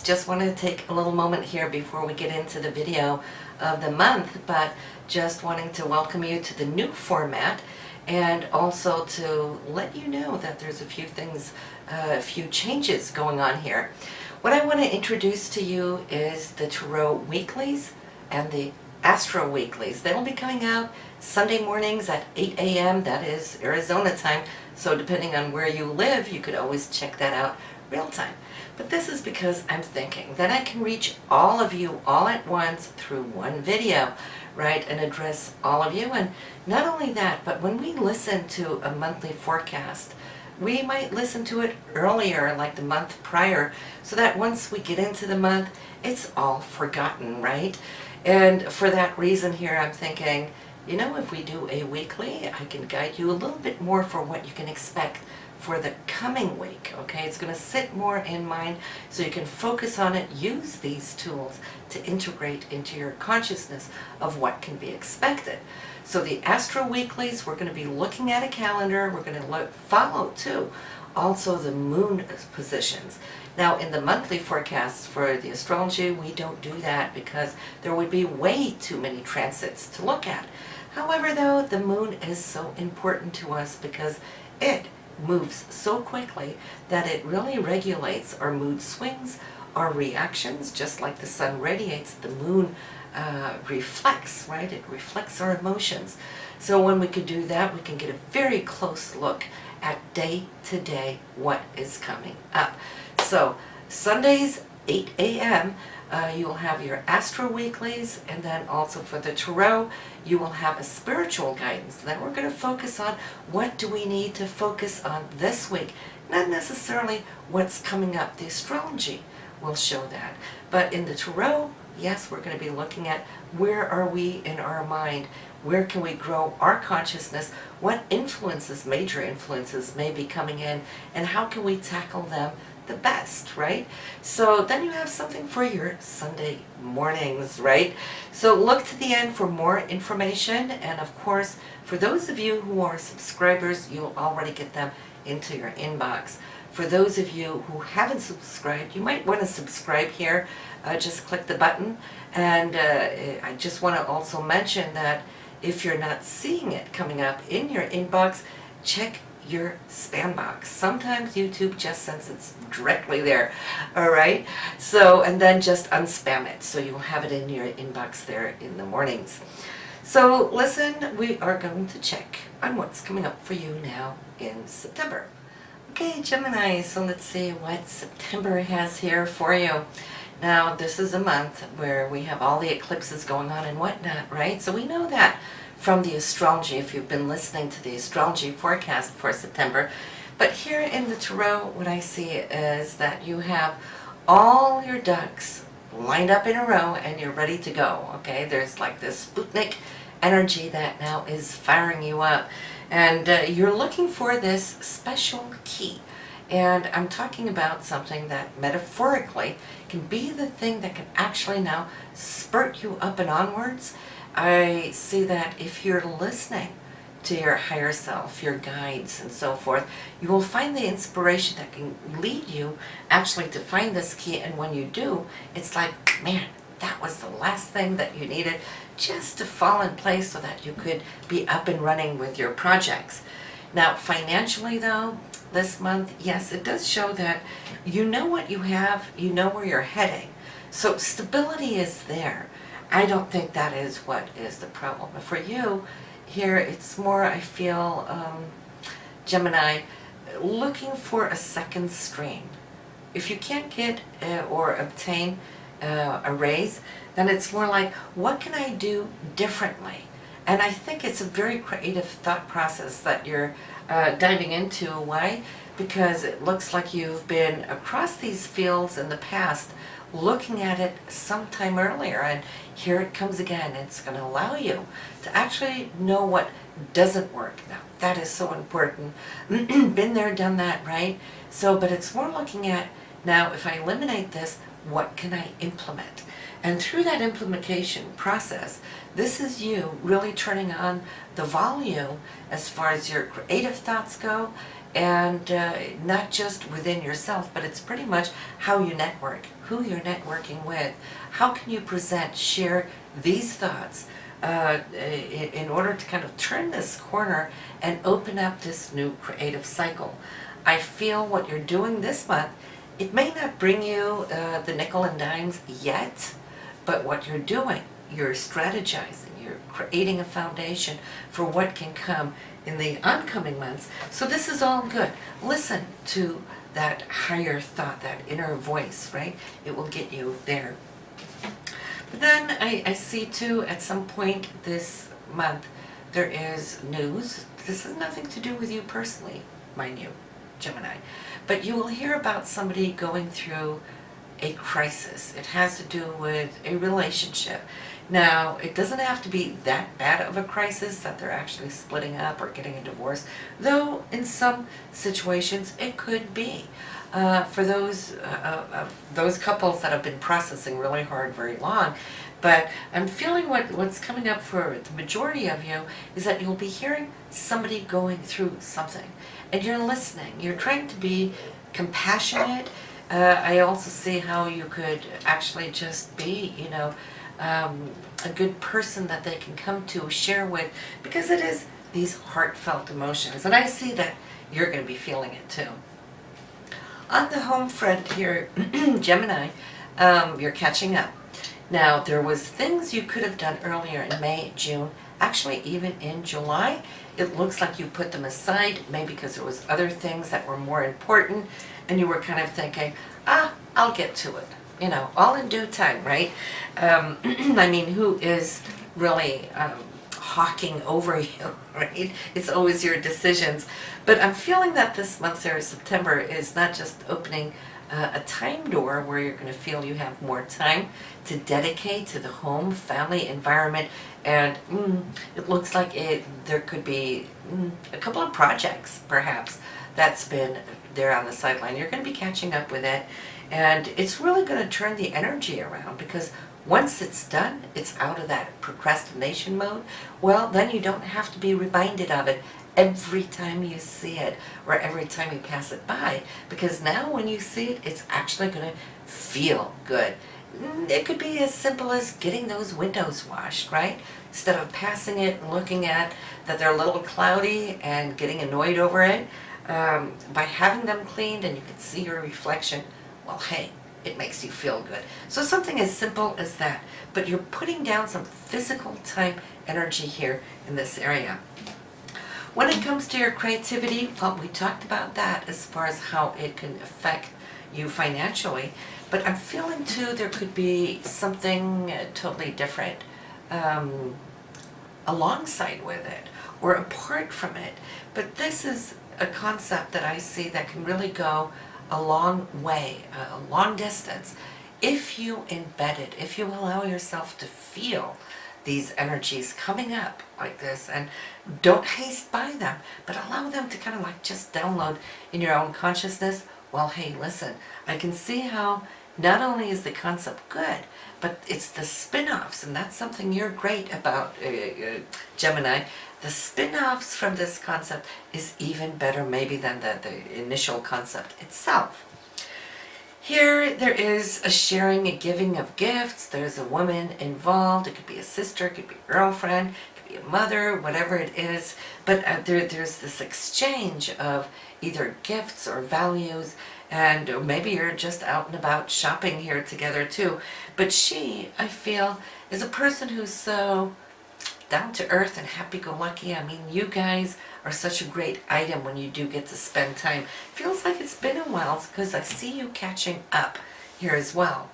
just wanted to take a little moment here before we get into the video of the month, but just wanting to welcome you to the new format and also to let you know that there's a few things, a few changes going on here. What I want to introduce to you is the Tarot Weeklies and the Astro Weeklies. They will be coming out Sunday mornings at 8 a.m. That is Arizona time. So depending on where you live, you could always check that out real time. But this is because I'm thinking that I can reach all of you all at once through one video, right, and address all of you. And not only that, but when we listen to a monthly forecast, we might listen to it earlier, like the month prior, so that once we get into the month, it's all forgotten, right? And for that reason here, I'm thinking, you know, if we do a weekly, I can guide you a little bit more for what you can expect for the coming week, okay? It's going to sit more in mind so you can focus on it, use these tools to integrate into your consciousness of what can be expected. So the Astro Weeklies, we're going to be looking at a calendar. We're going to follow, too, also the moon positions. Now, in the monthly forecasts for the astrology, we don't do that because there would be way too many transits to look at. However, though, the moon is so important to us because it moves so quickly that it really regulates our mood swings, our reactions, just like the sun radiates, the moon reflects, right? It reflects our emotions. So when we can do that, we can get a very close look at day to day what is coming up. So Sundays, 8 a.m., you will have your Astro Weeklies, and then also for the Tarot, you will have a spiritual guidance. Then we're going to focus on what do we need to focus on this week, not necessarily what's coming up. The astrology will show that. But in the Tarot, yes, we're going to be looking at where are we in our mind, where can we grow our consciousness, what influences, major influences may be coming in, and how can we tackle them the best, right? So then you have something for your Sunday mornings, right? So look to the end for more information, and of course, for those of you who are subscribers, you'll already get them into your inbox. For those of you who haven't subscribed, you might want to subscribe here. Just click the button, and I just want to also mention that if you're not seeing it coming up in your inbox, check your spam box. Sometimes YouTube just sends it directly there, all right? So, and then just unspam it, so you'll have it in your inbox there in the mornings. So listen, we are going to check on what's coming up for you now in September. Okay, Gemini, so let's see what September has here for you. Now, this is a month where we have all the eclipses going on and whatnot, right? So we know that from the astrology, if you've been listening to the astrology forecast for September. But here in the Tarot, what I see is that you have all your ducks lined up in a row and you're ready to go, okay? There's like this Sputnik energy that now is firing you up. And you're looking for this special key. And I'm talking about something that metaphorically can be the thing that can actually now spurt you up and onwards. I see that if you're listening to your higher self, your guides and so forth, you will find the inspiration that can lead you actually to find this key. And when you do, it's like, man, that was the last thing that you needed just to fall in place so that you could be up and running with your projects. Now, financially though, this month, yes, it does show that you know what you have, you know where you're heading. So stability is there. I don't think that is what is the problem. But for you, here it's more, I feel, Gemini, looking for a second stream. If you can't get or obtain a raise, then it's more like, what can I do differently? And I think it's a very creative thought process that you're diving into. Why? Because it looks like you've been across these fields in the past, looking at it sometime earlier, and here it comes again. It's going to allow you to actually know what doesn't work. Now, that is so important. Been there, done that, right? So, but it's more looking at, now, if I eliminate this, what can I implement? And through that implementation process, this is you really turning on the volume as far as your creative thoughts go, and not just within yourself, but it's pretty much how you network, who you're networking with. How can you present, share these thoughts in order to kind of turn this corner and open up this new creative cycle. I feel what you're doing this month, it may not bring you the nickel and dimes yet, but what you're doing, you're strategizing, you're creating a foundation for what can come in the oncoming months. So this is all good. Listen to that higher thought, that inner voice, right? It will get you there. But then I see too, at some point this month, there is news. This has nothing to do with you personally, mind you, Gemini. But you will hear about somebody going through a crisis. It has to do with a relationship. Now, it doesn't have to be that bad of a crisis that they're actually splitting up or getting a divorce, though in some situations it could be. For those couples that have been processing really hard very long. But I'm feeling what's coming up for the majority of you is that you'll be hearing somebody going through something. And you're listening. You're trying to be compassionate. I also see how you could actually just be, a good person that they can come to share with, because it is these heartfelt emotions. And I see that you're going to be feeling it too. On the home front here, Gemini, you're catching up. Now, there was things you could have done earlier in May, June, actually even in July. It looks like you put them aside, maybe because there was other things that were more important, and you were kind of thinking, I'll get to it. All in due time, right? I mean, who is really hawking over you, right? It's always your decisions. But I'm feeling that this month, September, is not just opening a time door where you're going to feel you have more time to dedicate to the home, family, environment, and it looks like there could be a couple of projects, perhaps, that's been there on the sideline. You're going to be catching up with it, and it's really going to turn the energy around, because once it's done, it's out of that procrastination mode. Well, then you don't have to be reminded of it every time you see it or every time you pass it by, because now when you see it, it's actually going to feel good. It could be as simple as getting those windows washed, right? Instead of passing it and looking at that they're a little cloudy and getting annoyed over it, by having them cleaned and you can see your reflection, well, hey, it makes you feel good. So something as simple as that, but you're putting down some physical time energy here in this area. When it comes to your creativity, well, we talked about that as far as how it can affect you financially, but I'm feeling too there could be something totally different alongside with it or apart from it. But this is a concept that I see that can really go a long way, a long distance, if you embed it, if you allow yourself to feel these energies coming up like this, and don't haste by them, but allow them to kind of like just download in your own consciousness. Well, hey, listen, I can see how not only is the concept good, but it's the spin-offs, and that's something you're great about, Gemini. The spin-offs from this concept is even better maybe than the initial concept itself. Here there is a sharing, a giving of gifts. There's a woman involved. It could be a sister, it could be a girlfriend, it could be a mother, whatever it is. But there's this exchange of either gifts or values, and maybe you're just out and about shopping here together too. But she, I feel, is a person who's so down to earth and happy-go-lucky. I mean, you guys are such a great item when you do get to spend time. Feels like it's been a while because I see you catching up here as well.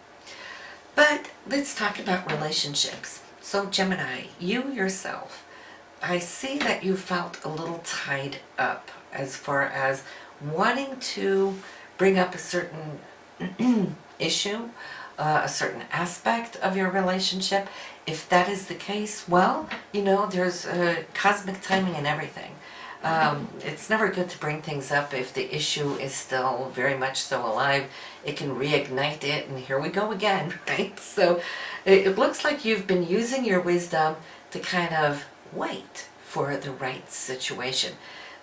But let's talk about relationships. So Gemini, you yourself, I see that you felt a little tied up as far as wanting to bring up a certain issue, a certain aspect of your relationship. If that is the case, well, there's cosmic timing and everything. It's never good to bring things up if the issue is still very much so alive. It can reignite it, and here we go again, right? So it looks like you've been using your wisdom to kind of wait for the right situation.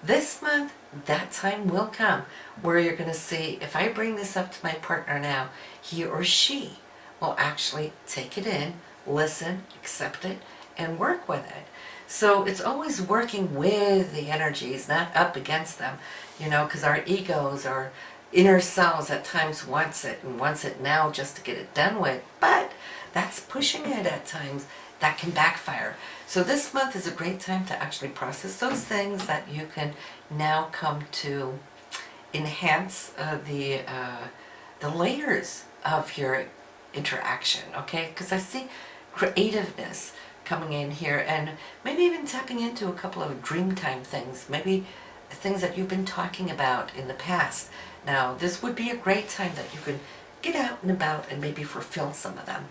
This month, that time will come where you're going to see, if I bring this up to my partner now, he or she will actually take it in, listen, accept it, and work with it. So it's always working with the energies, not up against them, because our egos, our inner selves at times wants it and wants it now just to get it done with, but that's pushing it at times. That can backfire. So this month is a great time to actually process those things that you can now come to enhance the layers of your interaction, okay? Because I see creativeness coming in here, and maybe even tapping into a couple of dreamtime things, maybe things that you've been talking about in the past. Now, this would be a great time that you can get out and about and maybe fulfill some of them.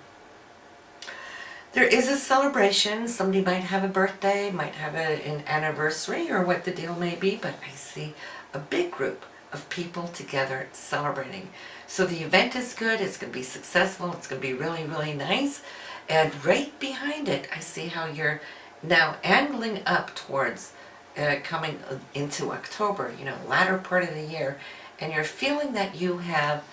There is a celebration. Somebody might have a birthday, might have an anniversary, or what the deal may be, but I see a big group of people together celebrating. So the event is good, it's going to be successful, it's going to be really, really nice. And right behind it, I see how you're now angling up towards coming into October, latter part of the year, and you're feeling that you have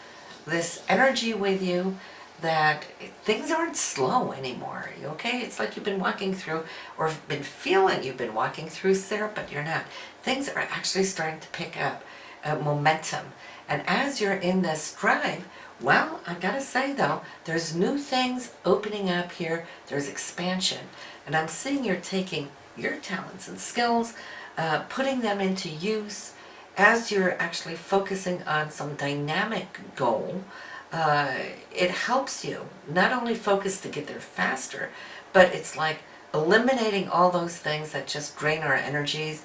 this energy with you, that things aren't slow anymore, okay? It's like you've been walking through, or been feeling you've been walking through syrup, but you're not. Things are actually starting to pick up momentum. And as you're in this drive, well, I gotta say though, there's new things opening up here, there's expansion. And I'm seeing you're taking your talents and skills, putting them into use as you're actually focusing on some dynamic goal. It helps you not only focus to get there faster, but it's like eliminating all those things that just drain our energies,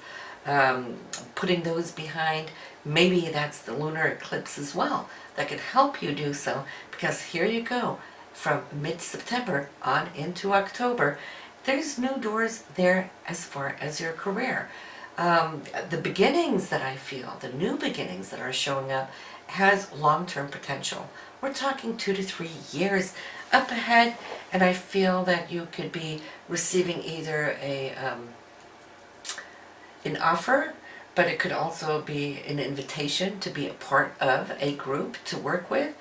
putting those behind. Maybe that's the lunar eclipse as well that could help you do so, because here you go, from mid-September on into October, there's new doors there as far as your career. The beginnings that I feel, the new beginnings that are showing up, has long-term potential. We're talking 2 to 3 years up ahead, and I feel that you could be receiving either an offer, but it could also be an invitation to be a part of a group to work with.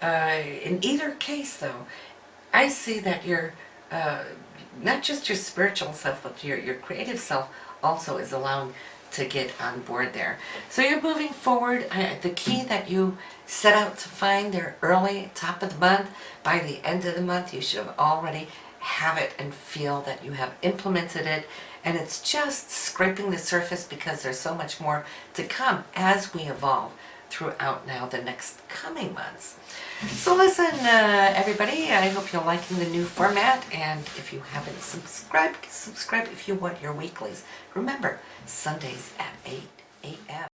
In either case, though, I see that you're not just your spiritual self, but your creative self also is allowing to get on board there. So you're moving forward. The key that you set out to find there early, top of the month, by the end of the month, you should have already have it and feel that you have implemented it. And it's just scraping the surface, because there's so much more to come as we evolve throughout now the next coming months. So listen, everybody, I hope you're liking the new format, and if you haven't subscribed, subscribe if you want your weeklies. Remember, Sundays at 8 a.m.